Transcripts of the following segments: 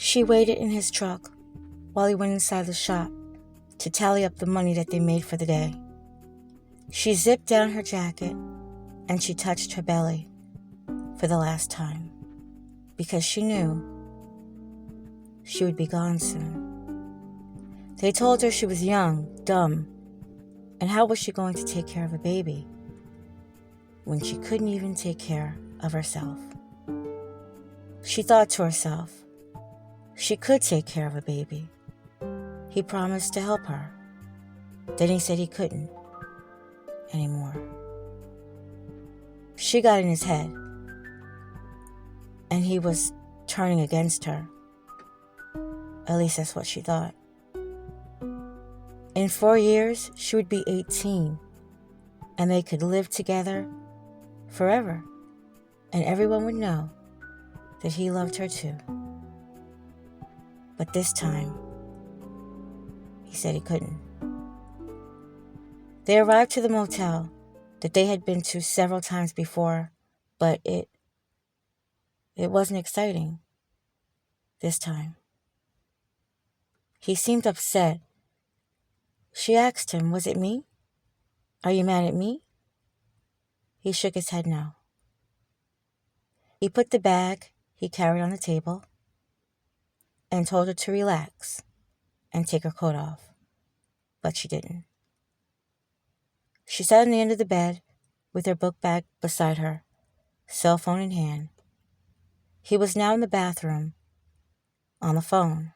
She waited in his truck while he went inside the shop to tally up the money that they made for the day. She zipped down her jacket and she touched her belly for the last time because she knew she would be gone soon. They told her she was young, dumb, and how was she going to take care of a baby when she couldn't even take care of herself? She thought to herself, she could take care of a baby. He promised to help her. Then he said he couldn't anymore. She got in his head, and he was turning against her. At least that's what she thought. In 4 years, she would be 18, and they could live together forever, and everyone would know that he loved her too. But this time, he said he couldn't. They arrived to the motel that they had been to several times before, but it wasn't exciting this time. He seemed upset. She asked him, "Was it me? Are you mad at me?" He shook his head no. He put the bag he carried on the table and told her to relax and take her coat off, but she didn't. She sat on the end of the bed with her book bag beside her, cell phone in hand. He was now in the bathroom, on the phone,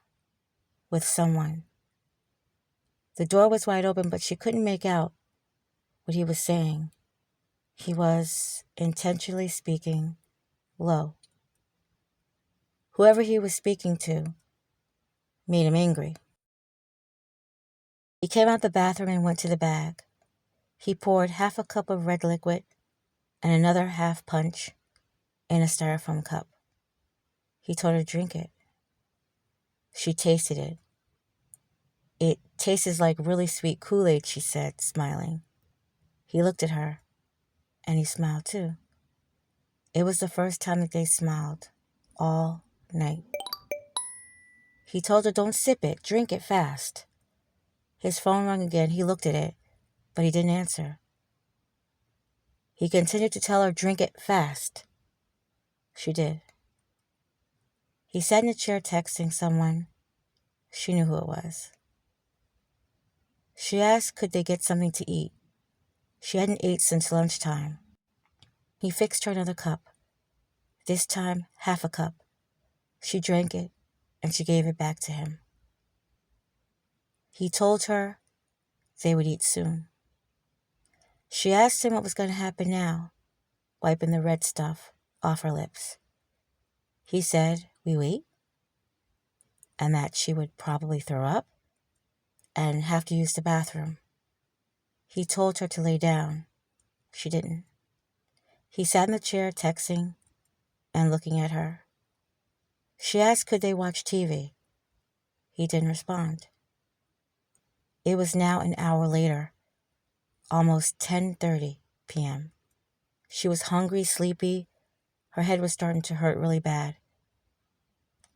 with someone. The door was wide open, but she couldn't make out what he was saying. He was intentionally speaking low. Whoever he was speaking to made him angry. He came out the bathroom and went to the bag. He poured half a cup of red liquid and another half punch in a styrofoam cup. He told her to drink it. She tasted it. "It tastes like really sweet Kool-Aid," she said, smiling. He looked at her, and he smiled too. It was the first time that they smiled all night. He told her, "Don't sip it, drink it fast." His phone rang again. He looked at it, but he didn't answer. He continued to tell her, "Drink it fast." She did. He sat in a chair texting someone. She knew who it was. She asked could they get something to eat. She hadn't ate since lunchtime. He fixed her another cup. This time, half a cup. She drank it, and she gave it back to him. He told her they would eat soon. She asked him what was going to happen now, wiping the red stuff off her lips. He said, "We wait," and that she would probably throw up and have to use the bathroom. He told her to lay down. She didn't. He sat in the chair texting and looking at her. She asked could they watch TV. He didn't respond. It was now an hour later, almost 10:30 p.m. She was hungry, sleepy. Her head was starting to hurt really bad.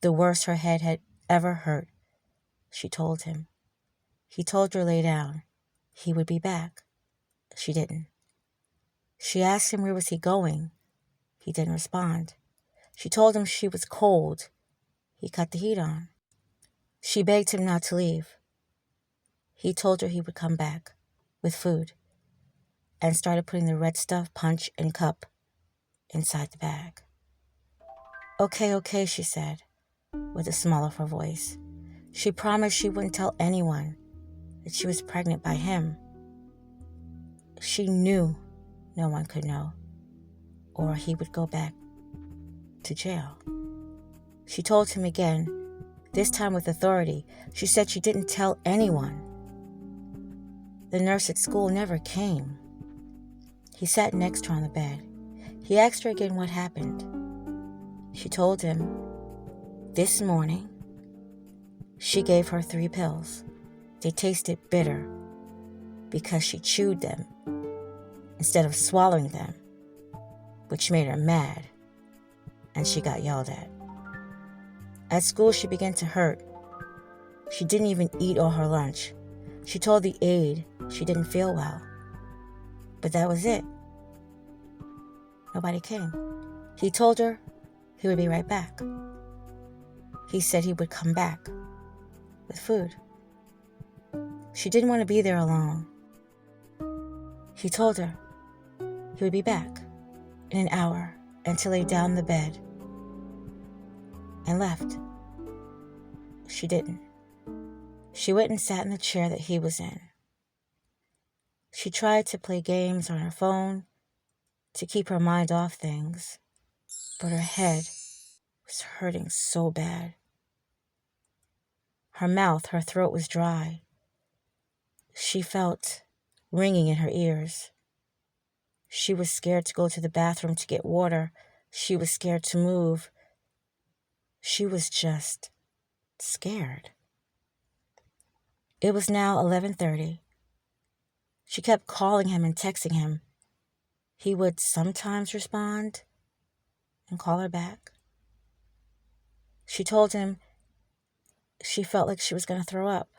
The worst her head had ever hurt, she told him. He told her to lay down. He would be back. She didn't. She asked him where was he going. He didn't respond. She told him she was cold. He cut the heat on. She begged him not to leave. He told her he would come back with food and started putting the red stuff, punch, and cup inside the bag. Okay, she said, with a smile of her voice. She promised she wouldn't tell anyone that she was pregnant by him. She knew no one could know, or he would go back to jail. She told him again, this time with authority. She said she didn't tell anyone. The nurse at school never came. He sat next to her on the bed. He asked her again what happened. She told him, this morning, she gave her 3 pills. They tasted bitter because she chewed them instead of swallowing them, which made her mad, and she got yelled at. At school, she began to hurt. She didn't even eat all her lunch. She told the aide she didn't feel well. But that was it. Nobody came. He told her he would be right back. He said he would come back with food. She didn't want to be there alone. He told her he would be back in an hour and to lay down in the bed and left. She didn't. She went and sat in the chair that he was in. She tried to play games on her phone to keep her mind off things, but her head was hurting so bad. Her mouth, her throat was dry. She felt ringing in her ears. She was scared to go to the bathroom to get water. She was scared to move. She was just scared. It was now 11:30. She kept calling him and texting him. He would sometimes respond and call her back. She told him she felt like she was going to throw up.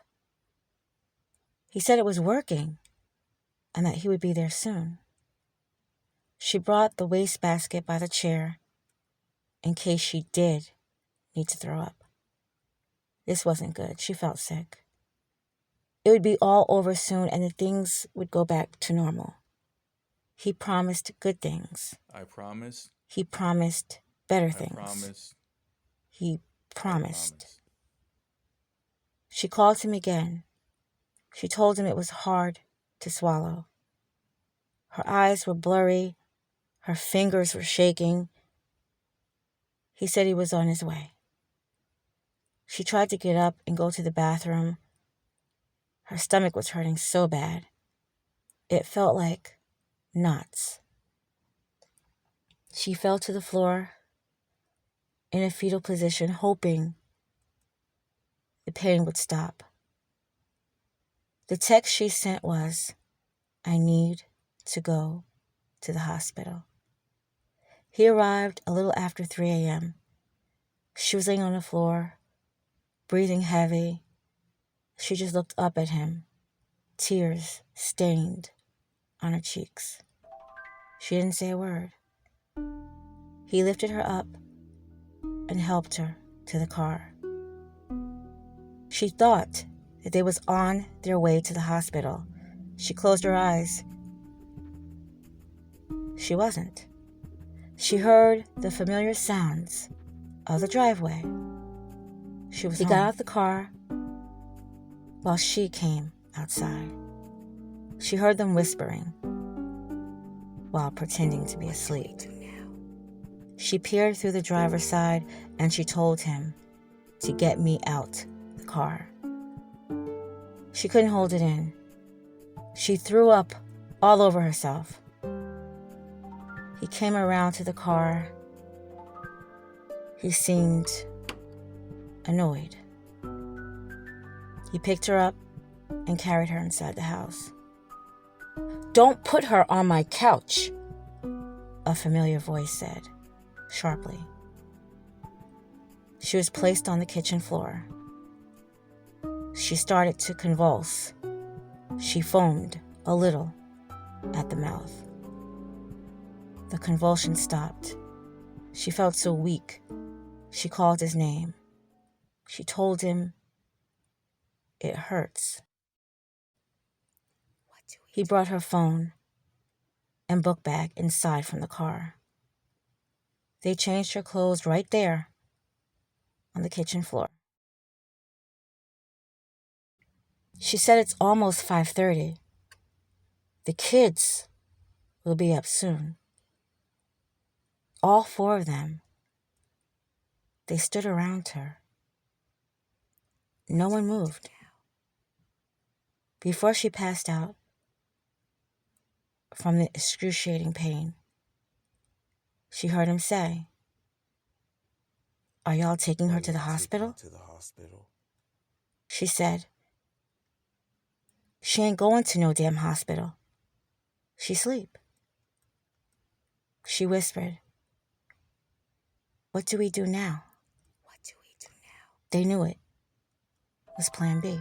He said it was working and that he would be there soon. She brought the wastebasket by the chair in case she did need to throw up. This wasn't good. She felt sick. It would be all over soon and the things would go back to normal. He promised good things. I promise. He promised better things. Promise. He promised. She called him again. She told him it was hard to swallow. Her eyes were blurry. Her fingers were shaking. He said he was on his way. She tried to get up and go to the bathroom. Her stomach was hurting so bad. It felt like knots. She fell to the floor in a fetal position, hoping the pain would stop. The text she sent was, "I need to go to the hospital." He arrived a little after 3 a.m. She was laying on the floor, breathing heavy. She just looked up at him, tears stained on her cheeks. She didn't say a word. He lifted her up and helped her to the car. She thought that they was on their way to the hospital. She closed her eyes. She wasn't. She heard the familiar sounds of the driveway. He got out of the car while she came outside. She heard them whispering while pretending to be asleep. She peered through the driver's side and she told him to get me out the car. She couldn't hold it in. She threw up all over herself. He came around to the car. He seemed annoyed. He picked her up and carried her inside the house. "Don't put her on my couch," a familiar voice said, sharply. She was placed on the kitchen floor. She started to convulse. She foamed a little at the mouth. The convulsion stopped. She felt so weak. She called his name. She told him, "It hurts." He brought her phone and book bag inside from the car. They changed her clothes right there on the kitchen floor. She said it's almost 5:30. The kids will be up soon. All 4 of them. They stood around her. No one moved. Before she passed out from the excruciating pain, she heard him say, "Are y'all taking her to the hospital?" She said, "She ain't going to no damn hospital. She sleep." She whispered, "What do we do now?" They knew it was Plan B.